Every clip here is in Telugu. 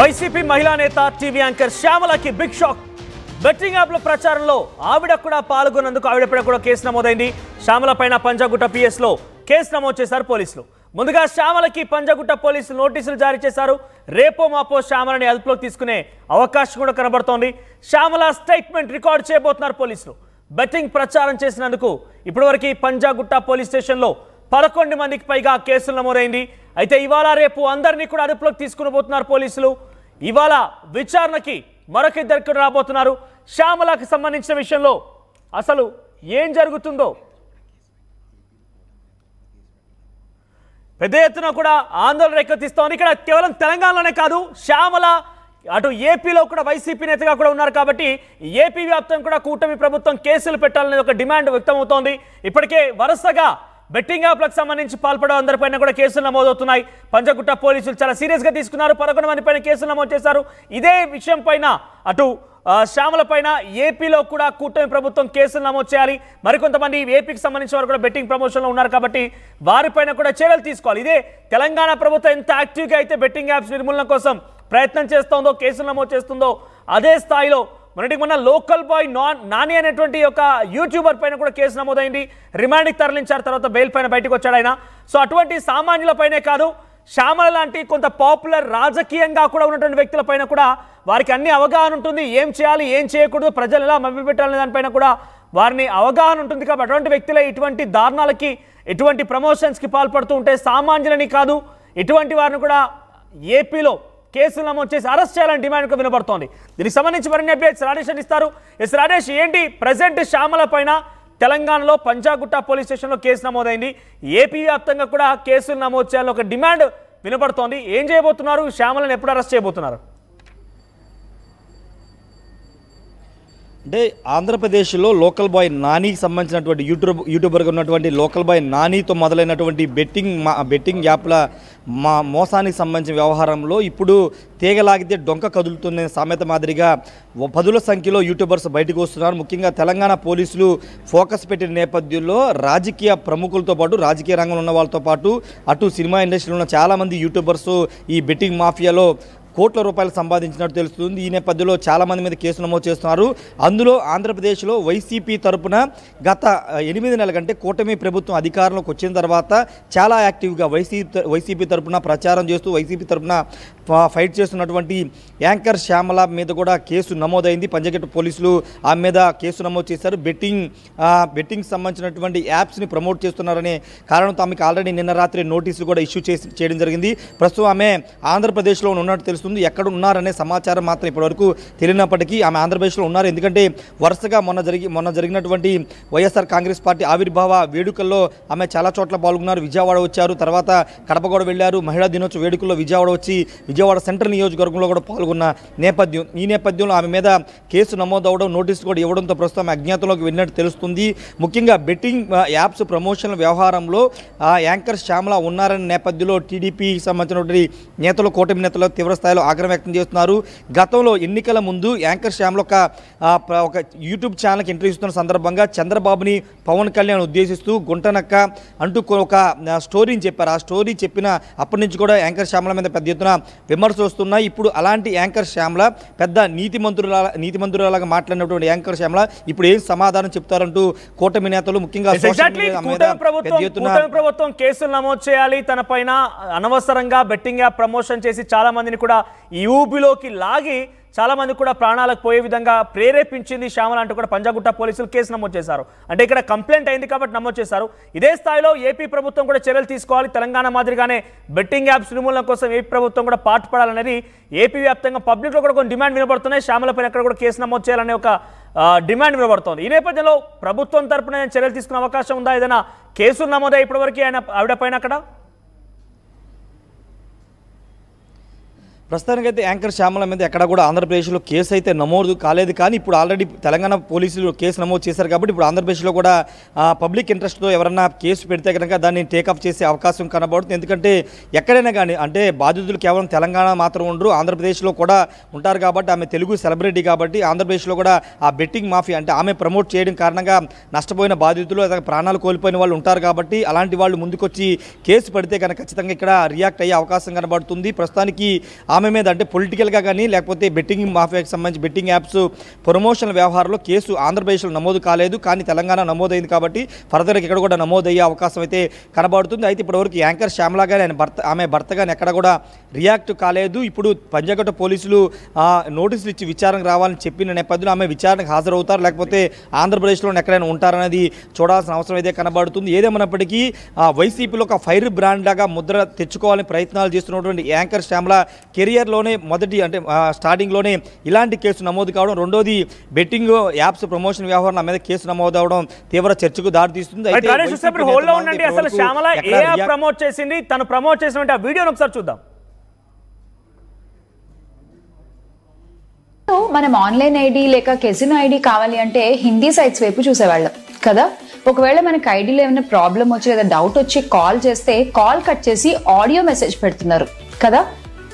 వైసీపీ మహిళా నేత టీవీ యాంకర్ శ్యామలకి బిగ్ షాక్. బెట్టింగ్ యాప్ల ప్రచారంలో ఆవిడ కూడా పాల్గొన్నందుకు ఆవిడపై కూడా కేసు నమోదైంది. శ్యామల పైన పంజాగుట్ట పిఎస్లో కేసు నమోదు చేశారు పోలీసులు. ముందుగా శ్యామలకి పంజాగుట్ట పోలీసులు నోటీసులు జారీ చేశారు. రేపో మాపో శ్యామలని అదుపులోకి తీసుకునే అవకాశం కూడా కనబడుతోంది. శ్యామల స్టేట్మెంట్ రికార్డ్ చేయబోతున్నారు పోలీసులు. బెట్టింగ్ ప్రచారం చేసినందుకు ఇప్పటివరకు పంజాగుట్ట పోలీస్ స్టేషన్లో 11 మందికి పైగా కేసులు నమోదైంది. అయితే ఇవాళ రేపు అందరినీ కూడా అదుపులోకి తీసుకుని పోతున్నారు పోలీసులు. ఇవాళ విచారణకి మరొక ఇద్దరికి రాబోతున్నారు. శ్యామలకు సంబంధించిన విషయంలో అసలు ఏం జరుగుతుందో పెద్ద ఎత్తున కూడా ఆందోళన రేకెత్తిస్తోంది. ఇక్కడ కేవలం తెలంగాణలోనే కాదు, శ్యామల అటు ఏపీలో కూడా వైసీపీ నేతగా కూడా ఉన్నారు కాబట్టి ఏపీ వ్యాప్తంగా కూడా కూటమి ప్రభుత్వం కేసులు పెట్టాలనేది ఒక డిమాండ్ వ్యక్తమవుతోంది. ఇప్పటికే వరుసగా బెట్టింగ్ యాప్లకు సంబంధించి పాల్పడే అందరిపైన కూడా కేసులు నమోదవుతున్నాయి. పంజాగుట్ట పోలీసులు చాలా సీరియస్గా తీసుకున్నారు. 11 మంది పైన కేసులు నమోదు చేశారు. ఇదే విషయం పైన అటు శ్యామల పైన ఏపీలో కూడా కూటమి ప్రభుత్వం కేసులు నమోదు చేయాలి. మరికొంతమంది ఏపీకి సంబంధించిన వారు కూడా బెట్టింగ్ ప్రమోషన్లో ఉన్నారు కాబట్టి వారిపైన కూడా చర్యలు తీసుకోవాలి. ఇదే తెలంగాణ ప్రభుత్వం ఎంత యాక్టివ్గా అయితే బెట్టింగ్ యాప్స్ నిర్మూలన కోసం ప్రయత్నం చేస్తుందో, కేసులు నమోదు చేస్తుందో, అదే స్థాయిలో మొన్న లోకల్ బాయ్ నాని అనేటువంటి ఒక యూట్యూబర్ పైన కూడా కేసు నమోదైంది. రిమాండ్కి తరలించారు, తర్వాత బెయిల్ పైన బయటకు వచ్చాడు ఆయన. సో అటువంటి సామాన్యులపైనే కాదు, శ్యామల లాంటి కొంత పాపులర్ రాజకీయంగా కూడా ఉన్నటువంటి వ్యక్తులపైన కూడా వారికి అన్ని అవగాహన ఉంటుంది. ఏం చేయాలి, ఏం చేయకూడదు, ప్రజలు ఎలా మభ్యపెట్టాలనే దానిపైన కూడా వారిని అవగాహన ఉంటుంది. కాబట్టి అటువంటి వ్యక్తులే ఇటువంటి దారుణాలకి, ఇటువంటి ప్రమోషన్స్కి పాల్పడుతూ ఉంటే సామాన్యులని కాదు, ఇటువంటి వారిని కూడా ఏపీలో కేసులు నమోదు చేసి అరెస్ట్ చేయాలని డిమాండ్ వినబడుతోంది. దీనికి సంబంధించి మరిన్ని అప్డేట్స్ రాజేష్ అందిస్తారు. ఎస్ రాజేష్, ఏంటి ప్రజెంట్ శ్యామల పైన తెలంగాణలో పంజాగుట్ట పోలీస్ స్టేషన్లో కేసు నమోదైంది. ఏపీ వ్యాప్తంగా కూడా కేసులు నమోదు చేయాలని ఒక డిమాండ్ వినబడుతోంది. ఏం చేయబోతున్నారు? శ్యామలను ఎప్పుడు అరెస్ట్ చేయబోతున్నారు? అంటే ఆంధ్రప్రదేశ్లో లోకల్ బాయ్ నానికి సంబంధించినటువంటి యూట్యూబర్గా ఉన్నటువంటి లోకల్ బాయ్ నానితో మొదలైనటువంటి బెట్టింగ్ యాప్ల మోసానికి సంబంధించిన వ్యవహారంలో ఇప్పుడు తీగలాగితే డొంక కదులుతున్న సామెత మాదిరిగా 10ల సంఖ్యలో యూట్యూబర్స్ బయటకు వస్తున్నారు. ముఖ్యంగా తెలంగాణ పోలీసులు ఫోకస్ పెట్టిన నేపథ్యంలో రాజకీయ ప్రముఖులతో పాటు, రాజకీయ రంగంలో ఉన్న వాళ్ళతో పాటు, అటు సినిమా ఇండస్ట్రీలో ఉన్న చాలామంది యూట్యూబర్స్ ఈ బెట్టింగ్ మాఫియాలో కోట్ల రూపాయలు సంపాదించినట్టు తెలుస్తుంది. ఈ నేపథ్యంలో చాలామంది మీద కేసు నమోదు చేస్తున్నారు. అందులో ఆంధ్రప్రదేశ్లో వైసీపీ తరపున గత 8 నెలల కంటే కూటమి ప్రభుత్వం అధికారంలోకి వచ్చిన తర్వాత చాలా యాక్టివ్గా వైసీపీ తరపున ప్రచారం చేస్తూ, వైసీపీ తరపున ఫైట్ చేస్తున్నటువంటి యాంకర్ శ్యామల మీద కూడా కేసు నమోదైంది. పంజాగుట్ట పోలీసులు ఆమె మీద కేసు నమోదు చేశారు. బెట్టింగ్ సంబంధించినటువంటి యాప్స్ని ప్రమోట్ చేస్తున్నారనే కారణంతో ఆమెకు ఆల్రెడీ నిన్న రాత్రి నోటీసులు కూడా ఇష్యూ చేయడం జరిగింది. ప్రస్తుతం ఆమె ఆంధ్రప్రదేశ్లో ఉన్నట్టు తెలుస్తుంది. ఎక్కడ ఉన్నారనే సమాచారం మాత్రం ఇప్పటివరకు తెలియనప్పటికీ ఆమె ఆంధ్రప్రదేశ్లో ఉన్నారు. ఎందుకంటే వరుసగా మొన్న జరిగినటువంటి వైఎస్ఆర్ కాంగ్రెస్ పార్టీ ఆవిర్భావ వేడుకల్లో ఆమె చాలా చోట్ల పాల్గొన్నారు. విజయవాడ వచ్చారు, తర్వాత కడప కూడా వెళ్ళారు. మహిళా దినోత్సవ వేడుకల్లో విజయవాడ వచ్చి విజయవాడ సెంట్రల్ నియోజకవర్గంలో కూడా పాల్గొన్న నేపథ్యం. ఈ నేపథ్యంలో ఆమె మీద కేసు నమోదు అవడం, నోటీసు కూడా ఇవ్వడంతో ప్రస్తుతం అజ్ఞాతంలోకి వెళ్ళినట్టు తెలుస్తుంది. ముఖ్యంగా బెట్టింగ్ యాప్స్ ప్రమోషన్ల వ్యవహారంలో యాంకర్ శ్యామల ఉన్నారనే నేపథ్యంలో టీడీపీకి సంబంధించినటువంటి నేతలు, కూటమి నేతలు తీవ్ర స్థాయిలో ఆగ్రహం వ్యక్తం చేస్తున్నారు. గతంలో ఎన్నికల ముందు యాంకర్ శ్యామల ఒక యూట్యూబ్ ఛానల్కి ఇంటర్వ్యూ ఇస్తున్న సందర్భంగా చంద్రబాబుని, పవన్ కళ్యాణ్ ఉద్దేశిస్తూ గుంటనక్క అంటూ ఒక స్టోరీని చెప్పారు. ఆ స్టోరీ చెప్పిన అప్పటి నుంచి కూడా యాంకర్ శ్యామల మీద పెద్ద ఎత్తున విమర్శలు వస్తున్నాయి. ఇప్పుడు అలాంటి యాంకర్ శ్యామల పెద్ద నీతిమంతురాలాగా మాట్లాడినటువంటి యాంకర్ శ్యామల ఇప్పుడు ఏం సమాధానం చెప్తారంటూ కూటమి నేతలు, ముఖ్యంగా ప్రభుత్వం కేసులు నమోదు చేయాలి, తన పైన అనవసరంగా బెట్టింగ్ యాప్ ప్రమోషన్ చేసి చాలా మందిని కూడా ఈ ఊబిలోకి లాగి చాలా మంది కూడా ప్రాణాలకు పోయే విధంగా ప్రేరేపించింది శ్యామల అంటూ కూడా పంజాగుట్ట పోలీసులు కేసు నమోదు చేశారు. అంటే ఇక్కడ కంప్లైంట్ అయింది కాబట్టి నమోదు చేశారు. ఇదే స్థాయిలో ఏపీ ప్రభుత్వం కూడా చర్యలు తీసుకోవాలి. తెలంగాణ మాదిరిగానే బెట్టింగ్ యాప్స్ నిర్మూలన కోసం ఏపీ ప్రభుత్వం కూడా పాటుపడాలనేది ఏపీ వ్యాప్తంగా పబ్లిక్లో కూడా కొన్ని డిమాండ్ వినబడుతున్నాయి. శ్యామల పైన ఎక్కడ కూడా కేసు నమోదు చేయాలనే ఒక డిమాండ్ వినబడుతోంది. ఈ నేపథ్యంలో ప్రభుత్వం తరపున చర్యలు తీసుకునే అవకాశం ఉందా? ఏదైనా కేసులు నమోదై ఇప్పటివరకు ఆవిడ పైన అక్కడ? ప్రస్తుతానికైతే యాంకర్ శ్యామల మీద ఎక్కడ కూడా ఆంధ్రప్రదేశ్లో కేసు అయితే నమోదు కాలేదు. కానీ ఇప్పుడు ఆల్రెడీ తెలంగాణ పోలీసులు కేసు నమోదు చేశారు కాబట్టి ఇప్పుడు ఆంధ్రప్రదేశ్లో కూడా పబ్లిక్ ఇంట్రెస్ట్తో ఎవరన్నా కేసు పెడితే కనుక దాన్ని టేకప్ చేసే అవకాశం కనబడుతుంది. ఎందుకంటే ఎక్కడైనా కానీ అంటే బాధితులు కేవలం తెలంగాణ మాత్రం ఉండరు, ఆంధ్రప్రదేశ్లో కూడా ఉంటారు. కాబట్టి ఆమె తెలుగు సెలబ్రిటీ కాబట్టి ఆంధ్రప్రదేశ్లో కూడా ఆ బెట్టింగ్ మాఫియా అంటే ఆమె ప్రమోట్ చేయడం కారణంగా నష్టపోయిన బాధితులు, ప్రాణాలు కోల్పోయిన వాళ్ళు ఉంటారు. కాబట్టి అలాంటి వాళ్ళు ముందుకొచ్చి కేసు పెడితే కనుక ఖచ్చితంగా ఇక్కడ రియాక్ట్ అయ్యే అవకాశం కనబడుతుంది. ప్రస్తుతానికి ఆమె మీద అంటే పొలిటికల్గా కానీ లేకపోతే బెట్టింగ్ మాఫియాకి సంబంధించి బెట్టింగ్ యాప్స్ ప్రమోషనల్ వ్యవహారంలో కేసు ఆంధ్రప్రదేశ్లో నమోదు కాలేదు, కానీ తెలంగాణ నమోదైంది కాబట్టి ఫర్దర్గా ఇక్కడ కూడా నమోదయ్యే అవకాశం అయితే కనబడుతుంది. అయితే ఇప్పటివరకు యాంకర్ శ్యామల గారు ఆమె భర్త కానీ ఎక్కడ కూడా రియాక్ట్ కాలేదు. ఇప్పుడు పంజాగుట్ట పోలీసులు నోటీసులు ఇచ్చి విచారణకు రావాలని చెప్పిన నేపథ్యంలో ఆమె విచారణకు హాజరవుతారు లేకపోతే ఆంధ్రప్రదేశ్లో ఎక్కడైనా ఉంటారనేది చూడాల్సిన అవసరం అయితే కనబడుతుంది. ఏదేమన్నప్పటికీ వైసీపీలో ఒక ఫైర్ బ్రాండ్ లాగా ముద్ర తెచ్చుకోవాలని ప్రయత్నాలు చేస్తున్నటువంటి యాంకర్ శ్యామల కెరియర్లోనే మొదటి అంటే స్టార్టింగ్లోనే ఇలాంటి కేసు నమోదు కావడం, రెండోది బెట్టింగ్ యాప్స్ ప్రమోషన్ వ్యవహారం మీద కేసు నమోదు అవడం తీవ్ర చర్చకు దారితీస్తుంది. అసలు శ్యామల ఏ యాప్ ప్రమోట్ చేసింది, తను ప్రమోట్ చేసినటువంటి ఆ వీడియోని ఒకసారి చూద్దాం. మనం ఆన్లైన్ ఐడి లేక కెసినో ఐడి కావాలి అంటే హిందీ సైట్స్ వైపు చూసేవాళ్ళం కదా. ఒకవేళ మనకి ఐడిలో ఏమైనా ప్రాబ్లం వచ్చి లేదా డౌట్ వచ్చి కాల్ చేస్తే కాల్ కట్ చేసి ఆడియో మెసేజ్ పెడుతున్నారు కదా.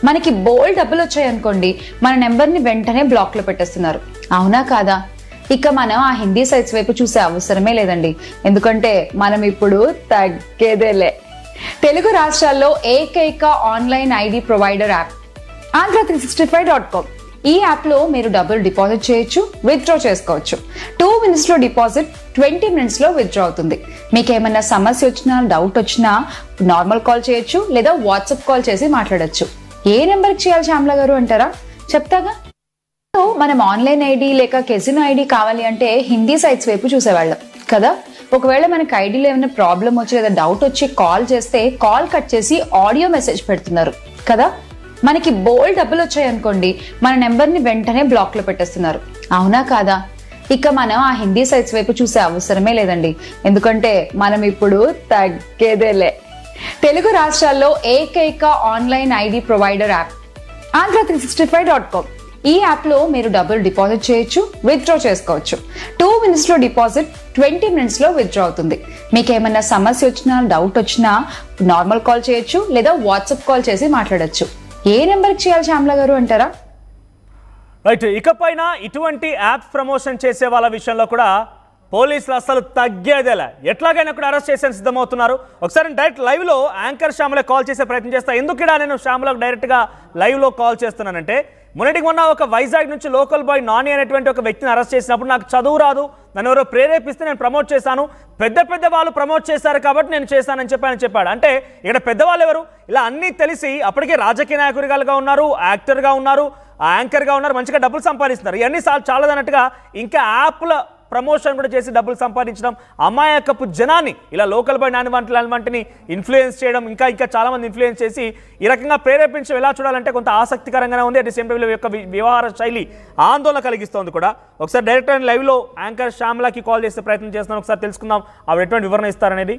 మనకి బోల్డ్ డబ్బులు వచ్చాయి అనుకోండి, మన నెంబర్ని వెంటనే బ్లాక్ లో పెట్టేస్తున్నారు. అవునా కాదా? ఇక మనం ఆ హిందీ సైట్స్ వైపు చూసే అవసరమే లేదండి, ఎందుకంటే మనం ఇప్పుడు తగ్గేదేలే. తెలుగు రాష్ట్రాల్లో ఏకైక online ID provider app Andhra365.com. ఈ యాప్ లో మీరు డబ్బులు డిపాజిట్ చేయొచ్చు, విత్డ్రా చేసుకోవచ్చు. 2 minutes లో డిపాజిట్, 20 minutes లో విత్డ్రా అవుతుంది. మీకు ఏమైనా సమస్య వచ్చినా డౌట్ వచ్చినా నార్మల్ కాల్ చేయొచ్చు లేదా వాట్సాప్ కాల్ చేసి మాట్లాడొచ్చు. ఏ నెంబర్కి చేయాలి శ్యామల గారు అంటారా? చెప్తాగా. మనం ఆన్లైన్ ఐడి లేక కెసినో ఐడి కావాలి అంటే హిందీ సైట్స్ వైపు చూసేవాళ్ళం కదా. ఒకవేళ మనకి ఐడిలో ఏమైనా ప్రాబ్లం వచ్చి లేదా డౌట్ వచ్చి కాల్ చేస్తే కాల్ కట్ చేసి ఆడియో మెసేజ్ పెడుతున్నారు కదా. మనకి బోల్డ్ డబ్బులు వచ్చాయి అనుకోండి, మన నెంబర్ని వెంటనే బ్లాక్ లో పెట్టేస్తున్నారు. అవునా కాదా? ఇక మనం ఆ హిందీ సైట్స్ వైపు చూసే అవసరమే లేదండి, ఎందుకంటే మనం ఇప్పుడు తగ్గేదేలే. తెలుగు రాష్ట్రాల్లో ఏకైక online ID provider app Andhra365.com. ఈ యాప్ లో మీరు డబ్బులు డిపాజిట్ చేయొచ్చు, విత్డ్రా చేసుకోవచ్చు. 2 minutes లో డిపాజిట్, 20 minutes లో విత్డ్రా అవుతుంది. మీకు ఏమైనా సమస్య వచ్చినా డౌట్ వచ్చినా నార్మల్ కాల్ చేయొచ్చు లేదా వాట్సాప్ కాల్ చేసి మాట్లాడొచ్చు. ఏ నెంబర్కి చేయాలి శ్యామల గారు అంటారా? రైట్. ఇకపైన ఇటువంటి యాప్స్ ప్రమోషన్ చేసే వాళ్ళ విషయంలో కూడా పోలీసులు అసలు తగ్గేదేలా, ఎట్లాగైనా కూడా అరెస్ట్ చేసేందుకు సిద్ధమవుతున్నారు. ఒకసారి డైరెక్ట్ లైవ్లో యాంకర్ శ్యామల కాల్ చేసే ప్రయత్నం చేస్తా. ఎందుకు ఇక్కడ నేను శ్యామలకు డైరెక్ట్గా లైవ్లో కాల్ చేస్తున్నానంటే, మొన్నటికి మొన్న ఒక వైజాగ్ నుంచి లోకల్ బాయ్ నాని అనేటువంటి ఒక వ్యక్తిని అరెస్ట్ చేసినప్పుడు నాకు చదువు రాదు, నన్ను ఎవరో ప్రేరేపిస్తే నేను ప్రమోట్ చేశాను, పెద్ద వాళ్ళు ప్రమోట్ చేశారు కాబట్టి నేను చేశానని చెప్పాడు. అంటే ఇక్కడ పెద్దవాళ్ళు ఎవరు? ఇలా అన్నీ తెలిసి అప్పటికే రాజకీయ నాయకుడిగా ఉన్నారు, యాక్టర్గా ఉన్నారు, యాంకర్గా ఉన్నారు, మంచిగా డబ్బులు సంపాదిస్తున్నారు. ఇవన్నీ చాలదన్నట్టుగా ఇంకా యాప్ల ప్రమోషన్ కూడా చేసి డబ్బులు సంపాదించడం, అమాయకపు జనాన్ని ఇలా లోకల్ బాయ్ నాని వంటిని ఇన్ఫ్లుయెన్స్ చేయడం, ఇంకా చాలామంది ఇన్ఫ్లుయెన్స్ చేసి ఈ రకంగా ప్రేరేపించడం ఎలా చూడాలంటే కొంత ఆసక్తికరంగానే ఉంది. అట్ ది సేమ్ టైం యొక్క వ్యవహార శైలి ఆందోళన కలిగిస్తోంది కూడా. ఒకసారి డైరెక్ట్ అండ్ లైవ్లో యాంకర్ శ్యామలకి కాల్ చేసే ప్రయత్నం చేస్తున్నాను. ఒకసారి తెలుసుకుందాం ఆవిడ ఎటువంటి వివరణ ఇస్తారనేది.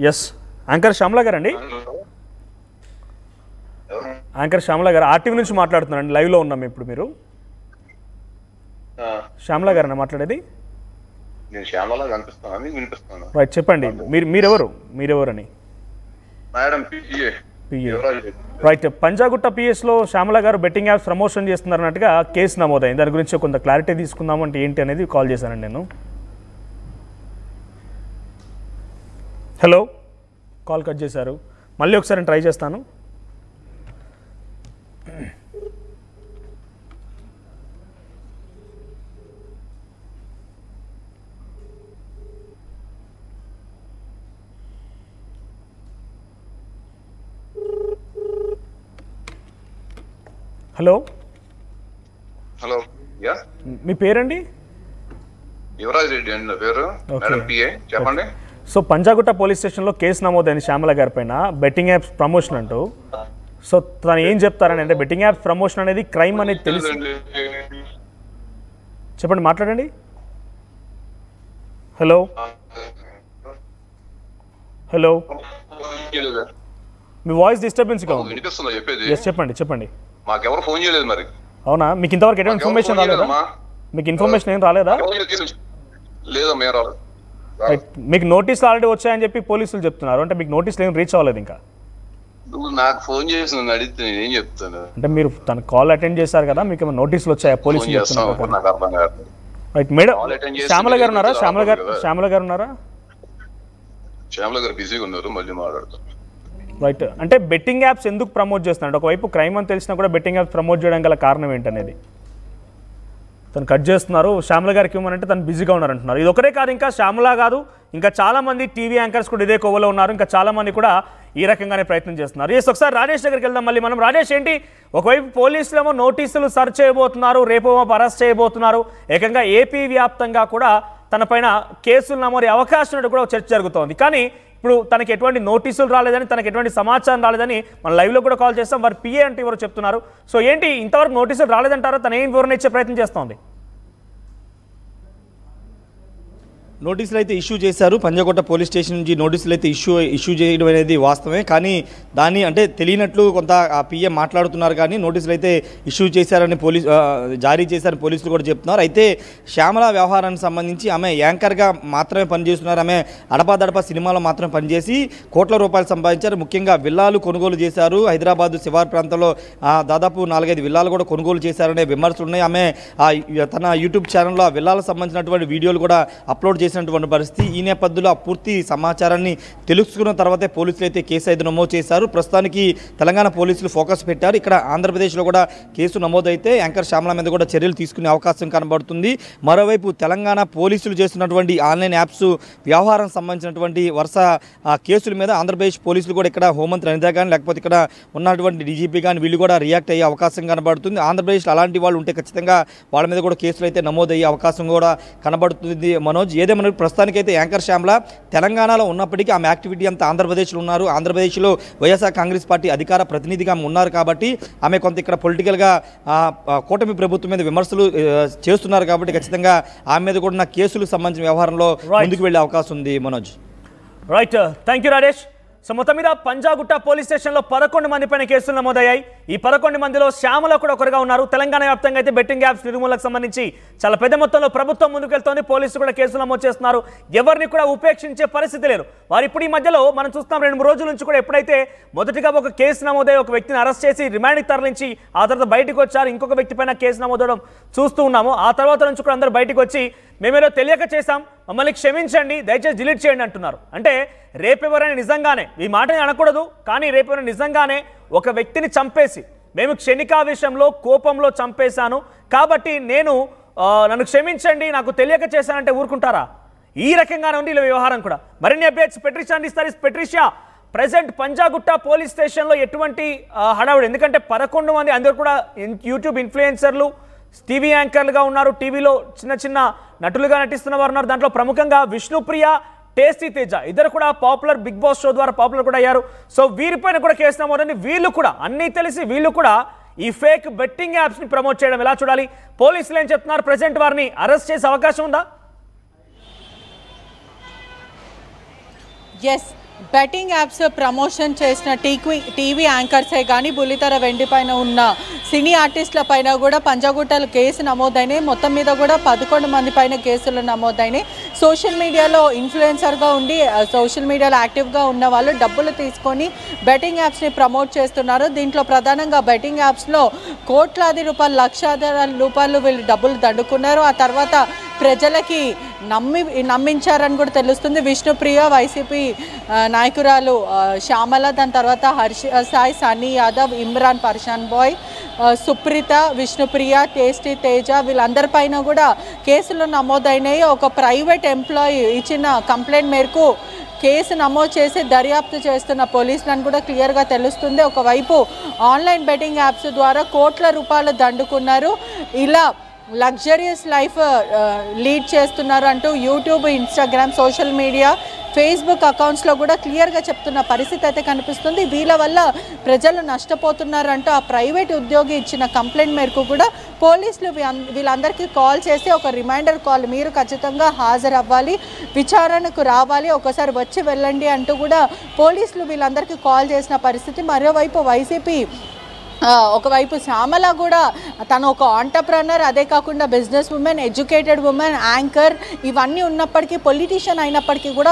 ఎస్, యాంకర్ శ్యామల గారు అండి. యాంకర్ శ్యామల గారు ఆర్టీవీ నుంచి మాట్లాడుతున్నారండి. లైవ్లో ఉన్నాం ఇప్పుడు. మీరు శ్యామల గారు మాట్లాడేది? రైట్, చెప్పండి. మీరెవరని? రైట్, పంజాగుట్ట పిఎస్లో శ్యామల గారు బెట్టింగ్ యాప్స్ ప్రమోషన్ చేస్తున్నారన్నట్టుగా కేసు నమోదైంది. దాని గురించి కొంత క్లారిటీ తీసుకుందాం అంటే ఏంటి అనేది కాల్ చేశానండి నేను. హలో, కాల్ కట్ చేశారు. మళ్ళీ ఒకసారి ట్రై చేస్తాను. హలో హలో, యా, మీ పేరండి? యువరాజ్ రెడ్డి అండి నా పేరు. మేడం పిఏ, చెప్పండి. సో పంజాగుట్ట పోలీస్ స్టేషన్లో కేసు నమోదైంది శ్యామల గారి పైన బెట్టింగ్ యాప్స్ ప్రమోషన్ అంటూ. సో తను ఏం చెప్తారని అంటే, బెట్టింగ్ యాప్స్ ప్రమోషన్ అనేది క్రైమ్ అనేది తెలుసు. చెప్పండి, మాట్లాడండి. హలో హలో, మీ వాయిస్ డిస్టర్బెన్స్గా ఉంది. వినిపిస్తుందా చెప్పేది? చెప్పండి. మాకెవరు ఫోన్ చేయలేదు మరి. అవునా? మీకు ఇంతవరకు ఎటువంటి ఇన్ఫర్మేషన్ రాలేదా? మీకు ఇన్ఫర్మేషన్ ఏం రాలేదా? లేదా మేము రాలేదు. మీకు నోటీసులు ఆల్రెడీ వచ్చాయని చెప్పి పోలీసులు చెప్తున్నారు. అంటే మీకు నోటీసులు ఏం రీచ్ అవ్వలేదు ఇంకా? నువ్వు నాకు ఫోన్ చేసి నన్ను అడిగితే నేను ఏం చెప్తాను? అంటే మీరు తన కాల్ అటెండ్ చేశారు కదా, మీకు ఏమైనా నోటీసులు వచ్చాయా పోలీసులు చెప్తున్నారు? నాకు అర్థం కాదు. రైట్ మేడం, శ్యామల గారు ఉన్నారా? శ్యామల గారు ఉన్నారా? శ్యామల గారు బిజీగా ఉన్నారు, మళ్ళీ మాట్లాడతాం. రైట్. అంటే బెట్టింగ్ యాప్స్ ఎందుకు ప్రమోట్ చేస్తున్నాడు? ఒకవైపు క్రైమ్ అని తెలిసినా కూడా బెట్టింగ్ యాప్స్ ప్రమోట్ చేయడం గల కారణం ఏంటనేది తను కట్ చేస్తున్నారు. శ్యామల గారికి ఏమనంటే తను బిజీగా ఉన్నారంటున్నారు. ఇది ఒకరే కాదు, ఇంకా శ్యామల కాదు, ఇంకా చాలామంది టీవీ యాంకర్స్ కూడా ఇదే కోవలో ఉన్నారు. ఇంకా చాలామంది కూడా ఈ రకంగానే ప్రయత్నం చేస్తున్నారు. ఒకసారి రాజేష్ దగ్గరికి వెళ్దాం మళ్ళీ మనం. రాజేష్, ఏంటి ఒకవైపు పోలీసులేమో నోటీసులు సర్చ్ చేయబోతున్నారు, రేపేమో అరెస్ట్ చేయబోతున్నారు, ఏకంగా ఏపీ వ్యాప్తంగా కూడా తన పైన కేసులు నమోదు అవకాశం ఉన్నట్టు కూడా చర్చ జరుగుతోంది. కానీ ఇప్పుడు తనకి ఎటువంటి నోటీసులు రాలేదని, తనకి ఎటువంటి సమాచారం రాలేదని మన లైవ్లో కూడా కాల్ చేస్తాం. వారి పిఏ అంటే ఎవరు చెప్తున్నారు. సో ఏంటి ఇంతవరకు నోటీసులు రాలేదంటారా? తన ఏం వివరణ ఇచ్చే ప్రయత్నం చేస్తోంది? నోటీసులు అయితే ఇష్యూ చేశారు. పంజాగుట్ట పోలీస్ స్టేషన్ నుంచి నోటీసులు అయితే ఇష్యూ చేయడం అనేది వాస్తవమే. కానీ దాన్ని అంటే తెలియనట్లు కొంత ఆ పిఎం మాట్లాడుతున్నారు. కానీ నోటీసులు అయితే ఇష్యూ చేశారని జారీ చేశారని పోలీసులు కూడా చెప్తున్నారు. అయితే శ్యామల వ్యవహారానికి సంబంధించి ఆమె యాంకర్గా మాత్రమే పనిచేస్తున్నారు. ఆమె అడపాదడప సినిమాలో మాత్రమే పనిచేసి కోట్ల రూపాయలు సంపాదించారు. ముఖ్యంగా విల్లాలు కొనుగోలు చేశారు. హైదరాబాద్ శివారు ప్రాంతంలో దాదాపు 4-5 విల్లాలు కూడా కొనుగోలు చేశారనే విమర్శలు ఉన్నాయి. ఆమె తన యూట్యూబ్ ఛానల్లో ఆ విల్లాలకు సంబంధించినటువంటి వీడియోలు కూడా అప్లోడ్ చేసినటువంటి పరిస్థితి. ఈ నేపథ్యంలో ఆ పూర్తి సమాచారాన్ని తెలుసుకున్న తర్వాతే పోలీసులు అయితే కేసు అయితే నమోదు చేశారు. ప్రస్తుతానికి తెలంగాణ పోలీసులు ఫోకస్ పెట్టారు. ఇక్కడ ఆంధ్రప్రదేశ్లో కూడా కేసు నమోదైతే యాంకర్ శ్యామల మీద కూడా చర్యలు తీసుకునే అవకాశం కనబడుతుంది. మరోవైపు తెలంగాణ పోలీసులు చేస్తున్నటువంటి ఆన్లైన్ యాప్స్ వ్యవహారం సంబంధించినటువంటి వరుస కేసుల మీద ఆంధ్రప్రదేశ్ పోలీసులు కూడా ఇక్కడ హోంమంత్రి అనిత కానీ లేకపోతే ఇక్కడ ఉన్నటువంటి డీజీపీ కానీ వీళ్ళు కూడా రియాక్ట్ అయ్యే అవకాశం కనబడుతుంది. ఆంధ్రప్రదేశ్లో అలాంటి వాళ్ళు ఉంటే ఖచ్చితంగా వాళ్ళ మీద కూడా కేసులు అయితే నమోదయ్యే అవకాశం కూడా కనబడుతుంది. మనోజ్, ఏదేమైనా ప్రస్తుతానికైతే యాంకర్ శ్యామల తెలంగాణలో ఉన్నప్పటికీ ఆమె యాక్టివిటీ అంతా ఆంధ్రప్రదేశ్లో ఉన్నారు. ఆంధ్రప్రదేశ్లో వైఎస్ఆర్ కాంగ్రెస్ పార్టీ అధికార ప్రతినిధిగా ఉన్నారు కాబట్టి ఆమె కొంత ఇక్కడ పొలిటికల్గా కూటమి ప్రభుత్వం మీద విమర్శలు చేస్తున్నారు కాబట్టి ఖచ్చితంగా ఆమె మీద కూడా కేసులకు సంబంధించిన వ్యవహారంలో ముందుకు వెళ్లే అవకాశం ఉంది. Manoj, right, thank you Rajesh. So మొత్తం మీద పంజాగుట్ట పోలీస్ స్టేషన్లో 11 మంది పైన కేసులు నమోదయ్యాయి. ఈ 11 మందిలో శ్యామల కూడా ఒకరుగా ఉన్నారు. తెలంగాణ వ్యాప్తంగా అయితే బెట్టింగ్ యాప్స్ నిర్మూలనకు సంబంధించి చాలా పెద్ద మొత్తంలో ప్రభుత్వం ముందుకెళ్తోంది. పోలీసులు కూడా కేసులు నమోదు చేస్తున్నారు. ఎవరిని కూడా ఉపేక్షించే పరిస్థితి లేదు. వారు ఇప్పుడు ఈ మధ్యలో మనం చూస్తున్నాం 2-3 రోజుల నుంచి కూడా ఎప్పుడైతే మొదటిగా ఒక కేసు నమోదై ఒక వ్యక్తిని అరెస్ట్ చేసి రిమాండ్కి తరలించి ఆ తర్వాత బయటకు వచ్చారు, ఇంకొక వ్యక్తి పైన కేసు నమోదవడం చూస్తూ ఉన్నాము. ఆ తర్వాత నుంచి కూడా అందరూ బయటకు వచ్చి మేమేదో తెలియక చేశాం, మమ్మల్ని క్షమించండి, దయచేసి డిలీట్ చేయండి అంటున్నారు. అంటే రేపెవరైనా నిజంగానే, ఈ మాటని అనకూడదు, కానీ రేపెవరైనా నిజంగానే ఒక వ్యక్తిని చంపేసి మేము క్షణికావేశంలో కోపంలో చంపేశాను కాబట్టి నన్ను క్షమించండి, నాకు తెలియక చేశానంటే ఊరుకుంటారా? ఈ రకంగానే ఉంది ఇలా వ్యవహారం కూడా. మరిన్ని అప్డేట్స్ పెట్రిషియా అందిస్తారు. పెట్రిషియా, ప్రజెంట్ పంజాగుట్ట పోలీస్ స్టేషన్లో ఎటువంటి హడావుడు? ఎందుకంటే 11 మంది అందరూ కూడా యూట్యూబ్ ఇన్ఫ్లుయెన్సర్లు, టీవీ యాంకర్లుగా ఉన్నారు, టీవీలో చిన్న చిన్న నటులుగా నటిస్తున్న వారు ఉన్నారు. దాంట్లో ప్రముఖంగా విష్ణుప్రియ, టేస్టీ తేజ ఇద్దరు కూడా పాపులర్ బిగ్ బాస్ షో ద్వారా పాపులర్ కూడా అయ్యారు. సో వీరిపైన కూడా కేసు నమోదని వీళ్ళు కూడా అన్నీ తెలిసి వీళ్ళు కూడా ఈ ఫేక్ బెట్టింగ్ యాప్స్ని ప్రమోట్ చేయడం ఎలా చూడాలి? పోలీసులు ఏం చెప్తున్నారు? ప్రెసెంట్ వారిని అరెస్ట్ చేసే అవకాశం ఉందా? ఎస్, బెట్టింగ్ యాప్స్ ప్రమోషన్ చేసిన టీవీ యాంకర్సే కానీ బుల్లితెర వెండి పైన ఉన్న సినీ ఆర్టిస్టుల పైన కూడా పంజాగుట్టలో కేసు నమోదైనాయి. మొత్తం మీద కూడా 11 మంది పైన కేసులు నమోదైనాయి. సోషల్ మీడియాలో ఇన్ఫ్లుయెన్సర్గా ఉండి సోషల్ మీడియాలో యాక్టివ్గా ఉన్న వాళ్ళు డబ్బులు తీసుకొని బెట్టింగ్ యాప్స్ని ప్రమోట్ చేస్తున్నారు. దీంట్లో ప్రధానంగా బెట్టింగ్ యాప్స్లో కోట్లాది రూపాయలు, లక్షాది రూపాయలు వీళ్ళు డబ్బులు దండుకున్నారు. ఆ తర్వాత ప్రజలకి నమ్మించారని కూడా తెలుస్తుంది. విష్ణుప్రియ, వైసీపీ నాయకురాలు శ్యామల, దాని తర్వాత హర్ష సాయి, సన్నీ యాదవ్, ఇమ్రాన్, పర్షాన్ బాయ్, సుప్రీత, విష్ణుప్రియ, టేస్టీ తేజ వీళ్ళందరిపైన కూడా కేసులు నమోదైనాయి. ఒక ప్రైవేట్ ఎంప్లాయీ ఇచ్చిన కంప్లైంట్ మేరకు కేసు నమోదు చేసి దర్యాప్తు చేస్తున్న పోలీసులను కూడా క్లియర్గా తెలుస్తుంది. ఒకవైపు ఆన్లైన్ బెట్టింగ్ యాప్స్ ద్వారా కోట్ల రూపాయలు దండుకున్నారు, ఇలా లగ్జరియస్ లైఫ్ లీడ్ చేస్తున్నారు అంటూ YouTube, Instagram, social media, Facebook అకౌంట్స్లో కూడా క్లియర్గా చెప్తున్న పరిస్థితి అయితే కనిపిస్తుంది. వీళ్ళ వల్ల ప్రజలు నష్టపోతున్నారంటూ ఆ ప్రైవేట్ ఉద్యోగి ఇచ్చిన కంప్లైంట్ మేరకు కూడా పోలీసులు వీళ్ళందరికీ కాల్ చేసి ఒక రిమైండర్ కాల్, మీరు ఖచ్చితంగా హాజరవ్వాలి, విచారణకు రావాలి, ఒకసారి వచ్చి వెళ్ళండి అంటూ కూడా పోలీసులు వీళ్ళందరికీ కాల్ చేసిన పరిస్థితి. మరోవైపు వైసీపీ ఒకవైపు శ్యామల కూడా తను ఒక ఆంటర్ప్రెనర్, అదే కాకుండా business women, educated women, anchor, ఇవన్నీ ఉన్నప్పటికీ పొలిటీషియన్ అయినప్పటికీ కూడా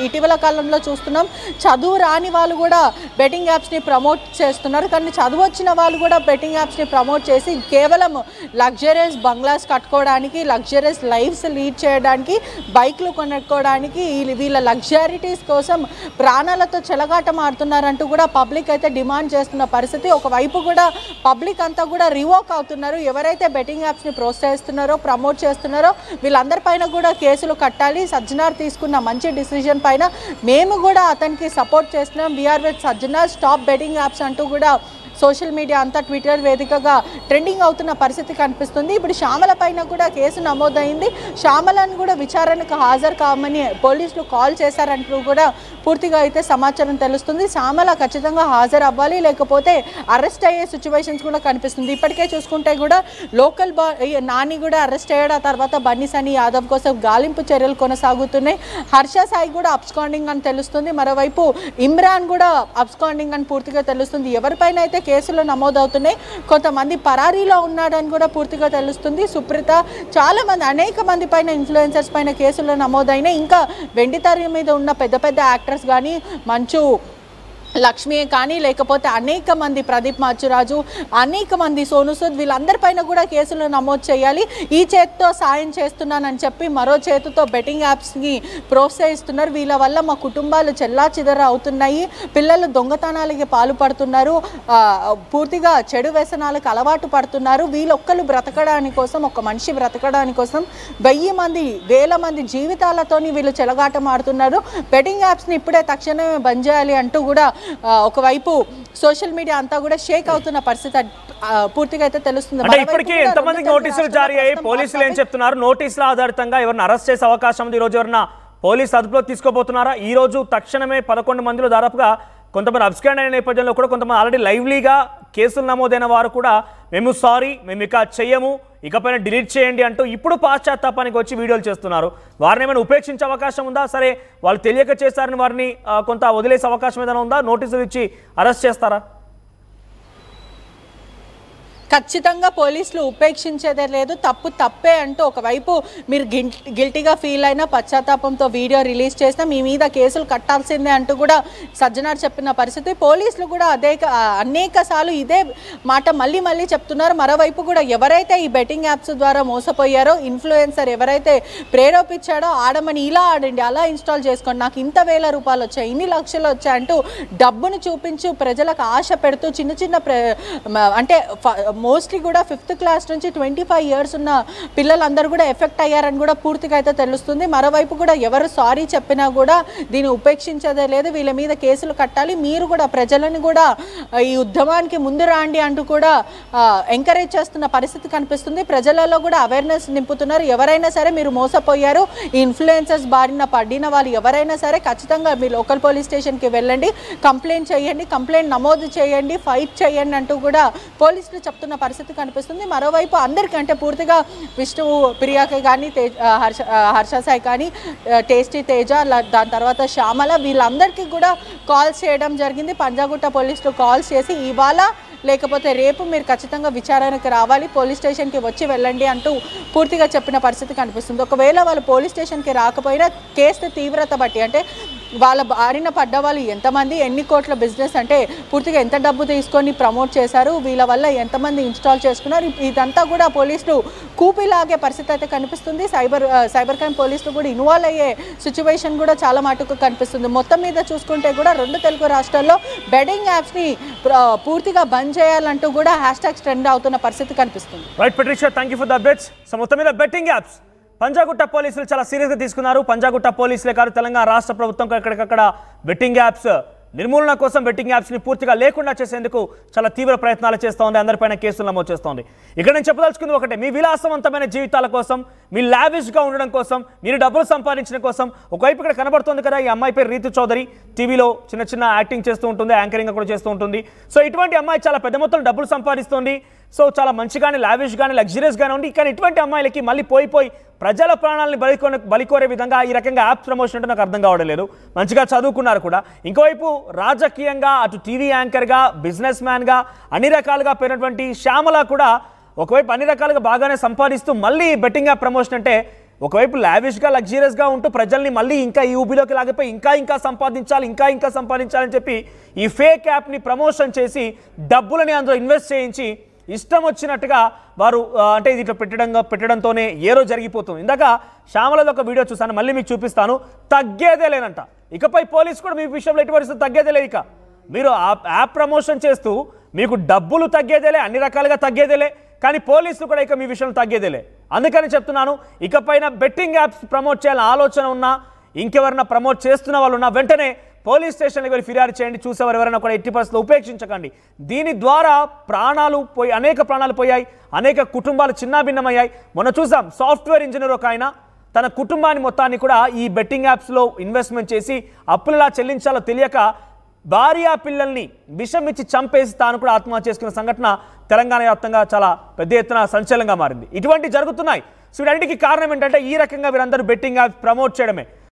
ఇటీవల కాలంలో చూస్తున్నాం చదువు రాని వాళ్ళు కూడా బెట్టింగ్ యాప్స్ని ప్రమోట్ చేస్తున్నారు. కానీ చదువు వచ్చిన వాళ్ళు కూడా బెట్టింగ్ యాప్స్ని ప్రమోట్ చేసి కేవలం లగ్జరియస్ బంగ్లాస్ కట్టుకోవడానికి, లగ్జరియస్ లైఫ్స్ లీడ్ చేయడానికి, బైక్లు కొనుక్కోవడానికి, వీళ్ళ లగ్జరిటీస్ కోసం ప్రాణాలతో చెలగాట మారుతున్నారంటూ కూడా పబ్లిక్ అయితే డిమాండ్ చేస్తున్న పరిస్థితి. ఒకవైపు కూడా పబ్లిక్ అంతా కూడా రివోక్ అవుతున్నారు. ఎవరైతే బెట్టింగ్ యాప్స్ని ప్రోత్సహిస్తున్నారో, ప్రమోట్ చేస్తున్నారో వీళ్ళందరిపైన కూడా కేసులు కట్టాలి. సజ్జనార్ తీసుకున్న మంచి డిసిజన్ పైన మేము కూడా అతనికి సపోర్ట్ చేస్తున్నాం. We are with Sajjanar, stop betting apps అంటూ కూడా సోషల్ మీడియా అంతా ట్విట్టర్ వేదికగా ట్రెండింగ్ అవుతున్న పరిస్థితి కనిపిస్తుంది. ఇప్పుడు శ్యామల పైన కూడా కేసు నమోదైంది. శ్యామలను కూడా విచారణకు హాజరు కావమని పోలీసులు కాల్ చేశారంటూ కూడా పూర్తిగా అయితే సమాచారం తెలుస్తుంది. శ్యామల ఖచ్చితంగా హాజరు అవ్వాలి, లేకపోతే అరెస్ట్ అయ్యే సిచ్యువేషన్స్ కూడా కనిపిస్తుంది. ఇప్పటికే చూసుకుంటే కూడా లోకల్ నాని కూడా అరెస్ట్ అయ్యాడు. ఆ తర్వాత బన్నీ సనీ యాదవ్ కోసం గాలింపు చర్యలు కొనసాగుతున్నాయి. హర్ష సాయి కూడా అబ్స్కాండింగ్ అని తెలుస్తుంది. మరోవైపు ఇమ్రాన్ కూడా అబ్స్కాండింగ్ అని పూర్తిగా తెలుస్తుంది. ఎవరిపైన అయితే కేసులు నమోదవుతున్నాయి, కొంతమంది పరారీలో ఉన్నాడని కూడా పూర్తిగా తెలుస్తుంది. సుప్రీత, చాలా మంది, అనేక మంది పైన ఇన్ఫ్లుయెన్సర్స్ పైన కేసులు నమోదైనాయి. ఇంకా వెండితెర మీద ఉన్న పెద్ద పెద్ద యాక్టర్స్ కానీ, మంచు లక్ష్మి కానీ, లేకపోతే అనేక మంది, ప్రదీప్ మాచురాజు, అనేక మంది, సోను సూద్, వీళ్ళందరిపైన కూడా కేసులు నమోదు చేయాలి. ఈ చేతితో సాయం చేస్తున్నానని చెప్పి మరో చేతితో బెట్టింగ్ యాప్స్ని ప్రోత్సహిస్తున్నారు. వీళ్ళ వల్ల మా కుటుంబాలు చెల్లాచెదర అవుతున్నాయి, పిల్లలు దొంగతనాలకి పాల్పడుతున్నారు, పూర్తిగా చెడు వ్యసనాలకు అలవాటు పడుతున్నారు. వీళ్ళొక్కరు బ్రతకడానికి కోసం, ఒక మనిషి బ్రతకడానికి కోసం 1000 మంది, 1000 మంది జీవితాలతోని వీళ్ళు చెలగాటం ఆడుతున్నారు. బెట్టింగ్ యాప్స్ని ఇప్పుడే తక్షణమే బంద్ చేయాలి అంటూ కూడా ఒకవైపు సోషల్ మీడియా అంతా కూడా షేక్ అవుతున్న పరిస్థితి పూర్తిగా అయితే తెలుస్తుంది. అంటే ఇప్పటికీ ఎంతమందికి నోటీసులు జారీ అయ్యి పోలీసులు ఏం చెప్తున్నారు? నోటీసుల ఆధారితంగా ఎవరిని అరెస్ట్ చేసే అవకాశం ఉంది? ఈ రోజు ఎవరన్నా పోలీసు అదుపులో తీసుకోబోతున్నారా? ఈ రోజు తక్షణమే 11 మందిలో దాదాపుగా కొంతమంది అబ్స్కాండ్ అయిన నేపథ్యంలో కూడా కొంతమంది ఆల్రెడీ లైవ్లీగా కేసులు నమోదైన వారు కూడా మేము సారీ, మేము ఇక చెయ్యము, ఇకపైన డిలీట్ చేయండి అంటూ ఇప్పుడు పాశ్చాత్తాపానికి వచ్చి వీడియోలు చేస్తున్నారు. వారిని ఏమైనా ఉపేక్షించే అవకాశం ఉందా? సరే వాళ్ళు తెలియక చేస్తారని వారిని కొంత వదిలేసే అవకాశం ఏదైనా ఉందా? నోటీసులు ఇచ్చి అరెస్ట్ చేస్తారా? ఖచ్చితంగా పోలీసులు ఉపేక్షించేదే లేదు. తప్పు తప్పే అంటూ ఒకవైపు మీరు గిల్టీగా ఫీల్ అయినా, పశ్చాత్తాపంతో వీడియో రిలీజ్ చేసినా మీ మీద కేసులు కట్టాల్సిందే అంటూ కూడా సజ్జనార్ చెప్పిన పరిస్థితి. పోలీసులు కూడా అనేక సార్లు ఇదే మాట మళ్ళీ మళ్ళీ చెప్తున్నారు. మరోవైపు కూడా ఎవరైతే ఈ బెట్టింగ్ యాప్స్ ద్వారా మోసపోయారో, ఇన్ఫ్లుయెన్సర్ ఎవరైతే ప్రేరేపించాడో, ఆడమని ఇలా ఆడండి, అలా ఇన్స్టాల్ చేసుకోండి, నాకు ఇంత వేల రూపాయలు వచ్చాయి, ఇన్ని లక్షలు వచ్చాయంటూ డబ్బును చూపించు ప్రజలకు ఆశ పెడుతూ చిన్న చిన్న అంటే మోస్ట్లీ కూడా 5th క్లాస్ నుంచి 25 years ఉన్న పిల్లలందరూ కూడా ఎఫెక్ట్ అయ్యారని కూడా పూర్తిగా అయితే తెలుస్తుంది. మరోవైపు కూడా ఎవరు సారీ చెప్పినా కూడా దీన్ని ఉపేక్షించేదే లేదు. వీళ్ళ మీద కేసులు కట్టాలి, మీరు కూడా ప్రజలను కూడా ఈ ఉద్యమానికి ముందు రాండి అంటూ కూడా ఎంకరేజ్ చేస్తున్న పరిస్థితి కనిపిస్తుంది. ప్రజలలో కూడా అవేర్నెస్ నింపుతున్నారు. ఎవరైనా సరే మీరు మోసపోయారు, ఈ ఇన్ఫ్లుయెన్సర్స్ బారిన పడిన వాళ్ళు ఎవరైనా సరే ఖచ్చితంగా మీ లోకల్ పోలీస్ స్టేషన్కి వెళ్ళండి, కంప్లైంట్ చేయండి, కంప్లైంట్ నమోదు చేయండి, ఫైట్ చేయండి అంటూ కూడా పోలీసులు చెప్తున్న పరిస్థితి కనిపిస్తుంది. మరోవైపు అందరికంటే పూర్తిగా విష్ణు ప్రియాకి కానీ, హర్ష సాయి కానీ, టేస్టీ తేజ, దాని తర్వాత శ్యామల, వీళ్ళందరికీ కూడా కాల్స్ చేయడం జరిగింది. పంజాగుట్ట పోలీసులు కాల్స్ చేసి ఇవాళ లేకపోతే రేపు మీరు ఖచ్చితంగా విచారణకు రావాలి, పోలీస్ స్టేషన్కి వచ్చి వెళ్ళండి అంటూ పూర్తిగా చెప్పిన పరిస్థితి కనిపిస్తుంది. ఒకవేళ వాళ్ళు పోలీస్ స్టేషన్కి రాకపోయినా కేసు తీవ్రత బట్టి, అంటే వాళ్ళ బారిన పడ్డ వాళ్ళు ఎంతమంది, ఎన్ని కోట్ల బిజినెస్, అంటే పూర్తిగా ఎంత డబ్బు తీసుకొని ప్రమోట్ చేశారు, వీళ్ళ వల్ల ఎంతమంది ఇన్స్టాల్ చేసుకున్నారు, ఇదంతా కూడా పోలీసులు కూపిలాగే పరిస్థితి అయితే కనిపిస్తుంది. సైబర్ క్రైమ్ పోలీసులు కూడా ఇన్వాల్వ్ అయ్యే సిచ్యువేషన్ కూడా చాలా మటుకు కనిపిస్తుంది. మొత్తం మీద చూసుకుంటే కూడా 2 తెలుగు రాష్ట్రాల్లో బెట్టింగ్ యాప్స్ని పూర్తిగా బంద్ చేయాలంటూ కూడా హ్యాష్‌ట్యాగ్స్ ట్రెండ్ అవుతున్న పరిస్థితి కనిపిస్తుంది. Right Patricia, thank you for the updates. So మొత్తం మీద బెట్టింగ్ యాప్స్ పంజాగుట్ట పోలీసులు చాలా సీరియస్గా తీసుకున్నారు. పంజాగుట్ట పోలీసులే కాదు, తెలంగాణ రాష్ట్ర ప్రభుత్వం ఎక్కడికక్కడ బెట్టింగ్ యాప్స్ నిర్మూలన కోసం బెట్టింగ్ యాప్స్ని పూర్తిగా లేకుండా చేసేందుకు చాలా తీవ్ర ప్రయత్నాలు చేస్తోంది. అందరిపైన కేసులు నమోదు చేస్తోంది. ఇక్కడ నేను చెప్పదలుచుకుంది ఒకటే, మీ విలాసవంతమైన జీవితాల కోసం, మీ లావిష్గా ఉండడం కోసం, మీరు డబ్బులు సంపాదించడం కోసం. ఒకవైపు ఇక్కడ కనబడుతుంది కదా, ఈ అమ్మాయి పేరు రీతు చౌదరి, టీవీలో చిన్న చిన్న యాక్టింగ్ చేస్తూ ఉంటుంది, యాంకరింగ్ కూడా చేస్తూ ఉంటుంది. సో ఇటువంటి అమ్మాయి చాలా పెద్ద మొత్తంలో డబ్బులు సంపాదిస్తుంది. సో చాలా మంచిగానే, లావిష్గానే, లగ్జరియస్గానే ఉంది. కానీ ఇటువంటి అమ్మాయిలకి మళ్ళీ పోయి ప్రజల ప్రాణాలని బలికోరే విధంగా ఈ రకంగా యాప్ ప్రమోషన్ అంటే నాకు అర్థం కావడం లేదు. మంచిగా చదువుకున్నారు కూడా. ఇంకోవైపు రాజకీయంగా, అటు టీవీ యాంకర్గా, బిజినెస్ మ్యాన్గా అన్ని రకాలుగా పేరినటువంటి శ్యామల కూడా ఒకవైపు అన్ని రకాలుగా బాగానే సంపాదిస్తూ మళ్ళీ బెట్టింగ్ యాప్ ప్రమోషన్ అంటే ఒకవైపు లావిష్గా, లగ్జరియస్గా ఉంటూ ప్రజల్ని మళ్ళీ ఇంకా ఈ ఊబిలోకి లాగిపోయి ఇంకా సంపాదించాలి, ఇంకా సంపాదించాలని చెప్పి ఈ ఫేక్ యాప్ని ప్రమోషన్ చేసి డబ్బులని అందులో ఇన్వెస్ట్ చేయించి ఇష్టం వచ్చినట్టుగా వారు అంటే ఇది ఇట్లా పెట్టడంతోనే ఏరో జరిగిపోతుంది. ఇందాక శ్యామలది ఒక వీడియో చూసాను, మళ్ళీ మీకు చూపిస్తాను. తగ్గేదే లేనంట. ఇకపై పోలీసు కూడా మీ విషయంలో ఎటువంటి పరిస్థితి తగ్గేదే లేదు. ఇక మీరు యాప్ ప్రమోషన్ చేస్తూ మీకు డబ్బులు తగ్గేదేలే, అన్ని రకాలుగా తగ్గేదేలే, కానీ పోలీసులు కూడా ఇక మీ విషయంలో తగ్గేదేలే. అందుకని చెప్తున్నాను, ఇకపైన బెట్టింగ్ యాప్స్ ప్రమోట్ చేయాలని ఆలోచన ఉన్నా, ఇంకెవరైనా ప్రమోట్ చేస్తున్న వాళ్ళు ఉన్నా వెంటనే పోలీస్ స్టేషన్కి వెళ్ళి ఫిర్యాదు చేయండి. చూసేవారు ఎవరైనా కూడా ఎట్టి పరిస్థితుల్లో ఉపేక్షించకండి. దీని ద్వారా అనేక ప్రాణాలు పోయాయి, అనేక కుటుంబాలు చిన్నాభిన్నమయ్యాయి. మొన్న చూసాం, సాఫ్ట్వేర్ ఇంజనీర్ ఒక ఆయన తన కుటుంబాన్ని మొత్తాన్ని కూడా ఈ బెట్టింగ్ యాప్స్లో ఇన్వెస్ట్మెంట్ చేసి అప్పులలా చెల్లించాలో తెలియక భార్యా పిల్లల్ని విషం ఇచ్చి చంపేసి తాను కూడా ఆత్మహత్య చేసుకున్న సంఘటన తెలంగాణ వ్యాప్తంగా చాలా పెద్ద ఎత్తున సంచలనంగా మారింది. ఇటువంటి జరుగుతున్నాయి. సో వీటన్నిటికీ కారణం ఏంటంటే ఈ రకంగా వీరందరూ బెట్టింగ్ యాప్స్ ప్రమోట్ చేయడమే.